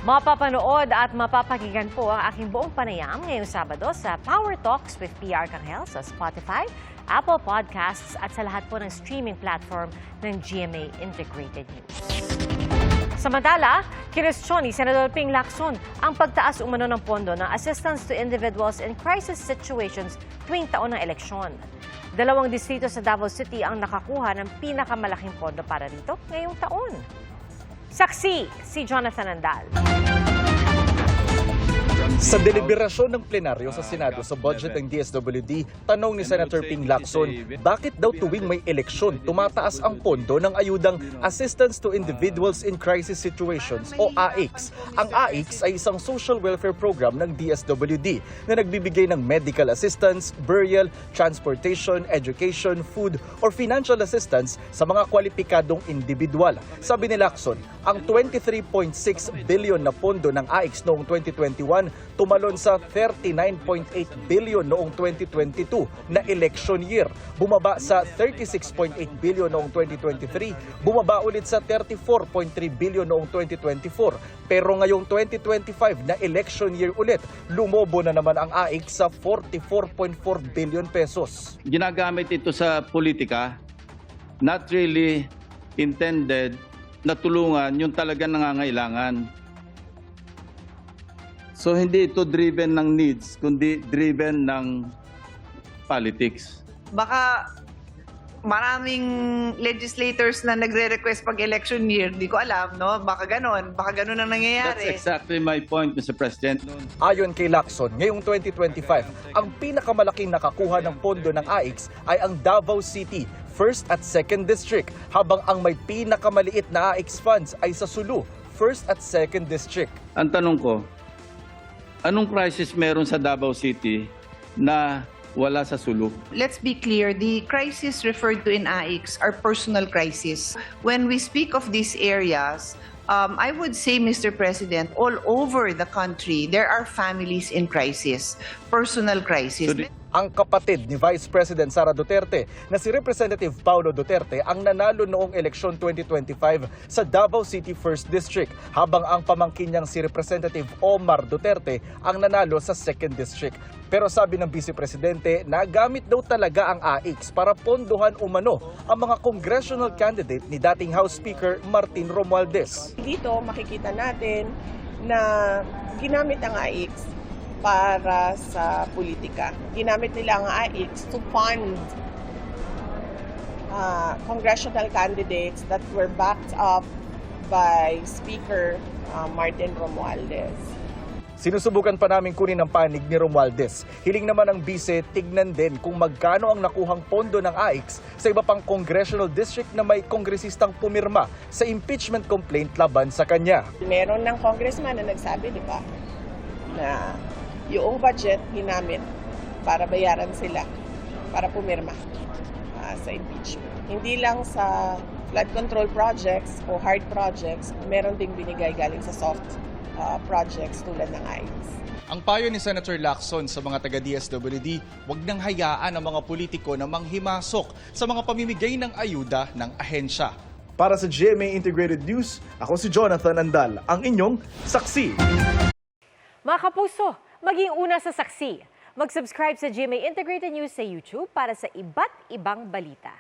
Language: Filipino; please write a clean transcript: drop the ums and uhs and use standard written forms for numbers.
Mapapanood at mapapakinggan po ang aking buong panayam ngayong Sabado sa Power Talks with PR Kanghel sa Spotify, Apple Podcasts at sa lahat po ng streaming platform ng GMA Integrated News. Samantala, kinwestiyon ni Senador Ping Lacson ang pagtaas umano ng pondo ng assistance to individuals in crisis situations tuwing taon ng eleksyon. 2 distrito sa Davao City ang nakakuha ng pinakamalaking pondo para rito ngayong taon. Saksi si Jonathan Andal. Sa deliberasyon ng plenaryo sa Senado sa budget ng DSWD, tanong ni Senator Ping Lacson, bakit daw tuwing may eleksyon tumataas ang pondo ng ayudang Assistance to Individuals in Crisis Situations o AICS? Ang AICS ay isang social welfare program ng DSWD na nagbibigay ng medical assistance, burial, transportation, education, food, or financial assistance sa mga kwalipikadong individual. Sabi ni Lacson, ang 23.6 billion na pondo ng AICS noong 2021 tumalon sa 39.8 billion noong 2022 na election year. Bumaba sa 36.8 billion noong 2023, bumaba ulit sa 34.3 billion noong 2024. Pero ngayong 2025 na election year ulit, lumobo na naman ang AIC sa 44.4 billion pesos. Ginagamit ito sa politika, not really intended na tulungan yung talagang nangangailangan. So hindi ito driven ng needs, kundi driven ng politics. Baka maraming legislators na nagre-request pag election year, di ko alam, no? Baka ganun ang nangyayari. That's exactly my point, Mr. President. Ayon kay Lacson, ngayong 2025, ang pinakamalaking nakakuha ng pondo ng AICS ay ang Davao City, 1st at 2nd District, habang ang may pinakamaliit na AICS funds ay sa Sulu, 1st at 2nd District. Ang tanong ko, anong crisis meron sa Davao City na wala sa Sulu? Let's be clear, the crisis referred to in AICS are personal crisis. When we speak of these areas, I would say, Mr. President, all over the country, there are families in crisis, personal crisis. Ang kapatid ni Vice President Sara Duterte na si Representative Paulo Duterte ang nanalo noong eleksyon 2025 sa Davao City 1st District, habang ang pamangkin niyang si Representative Omar Duterte ang nanalo sa 2nd District. Pero sabi ng Vice Presidente, nagamit daw talaga ang AICS para pondohan umano ang mga congressional candidate ni dating House Speaker Martin Romualdez. Dito makikita natin na ginamit ang AICS para sa politika. Ginamit nila ang AICS to fund congressional candidates that were backed up by Speaker Martin Romualdez. Sinusubukan pa namin kunin ang panig ni Romualdez. Hiling naman ng bise, tignan din kung magkano ang nakuhang pondo ng AICS sa iba pang congressional district na may kongresistang pumirma sa impeachment complaint laban sa kanya. Meron ng congressman na nagsabi, di ba, na yung budget ginamit para bayaran sila, para pumirma sa impeachment. Hindi lang sa flood control projects o hard projects, meron ding binigay galing sa soft projects tulad ng AICS. Ang payo ni Senator Lacson sa mga taga-DSWD, huwag nang hayaan ang mga politiko na manghimasok sa mga pamimigay ng ayuda ng ahensya. Para sa GMA Integrated News, ako si Jonathan Andal, ang inyong saksi. Mga kapuso, maging una sa saksi. Mag-subscribe sa GMA Integrated News sa YouTube para sa iba't ibang balita.